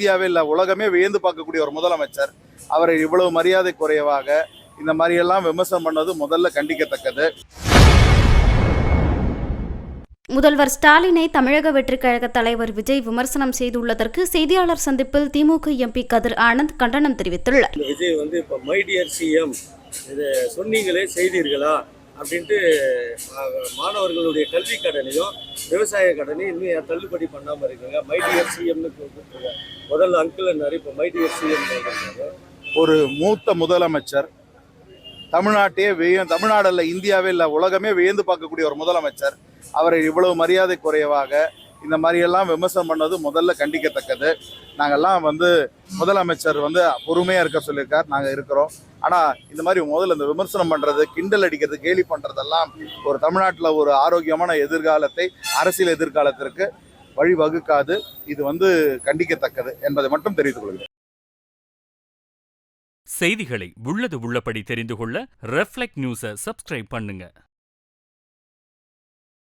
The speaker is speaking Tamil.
இந்தியாவே இல்லை உலகமே வியந்து பார்க்கக்கூடிய ஒரு முதலமைச்சர். அவரை இவ்வளவு மரியாதை குறைவாக இந்த மாதிரி எல்லாம் விமர்சனம் பண்ணது முதல்ல கண்டிக்கத்தக்கது. முதல்வர் ஸ்டாலினை தமிழக வெற்றிக் கழக தலைவர் விஜய் விமர்சனம் செய்துள்ளதற்கு செய்தியாளர் சந்திப்பில் திமுக எம்பி கதிர் ஆனந்த் கண்டனம் தெரிவித்துள்ளார். விஜய் இப்போ மை டியர் சிஎம் இதை சொன்னீங்களே செய்தீர்களா அப்படின்ட்டு மாணவர்களுடைய கல்வி கடனையும் விவசாய கடனையும் இன்னும் தள்ளுபடி பண்ணாமல் இருக்குங்க. மை டியர் சிஎம்னு முதல்ல அங்கிள் இப்போ மை டியர் சிஎம். ஒரு மூத்த முதலமைச்சர், தமிழ்நாடு அல்ல இந்தியாவே இல்லை உலகமே வியந்து பார்க்கக்கூடிய ஒரு முதலமைச்சர். அவரை இவ்வளவு மரியாதை குறைவாக இந்த மாதிரியெல்லாம் விமர்சனம் பண்ணது முதல்ல கண்டிக்கத்தக்கது. நாங்கள்லாம் முதலமைச்சர் பொறுமையாக இருக்க சொல்லியிருக்கார், நாங்கள் இருக்கிறோம். ஆனால் இந்த மாதிரி முதல்ல இந்த விமர்சனம் பண்ணுறது, கிண்டல் அடிக்கிறது, கேலி பண்ணுறதெல்லாம் ஒரு தமிழ்நாட்டில் ஒரு ஆரோக்கியமான எதிர்காலத்தை, அரசியல் எதிர்காலத்திற்கு வழிவகுக்காது. இது கண்டிக்கத்தக்கது என்பதை மட்டும் தெரிவித்துக் கொள்கிறேன். செய்திகளை உள்ளது உள்ளபடி தெரிந்து கொள்ள ரெஃப்ளெக்ட் நியூஸை சப்ஸ்கிரைப் பண்ணுங்க.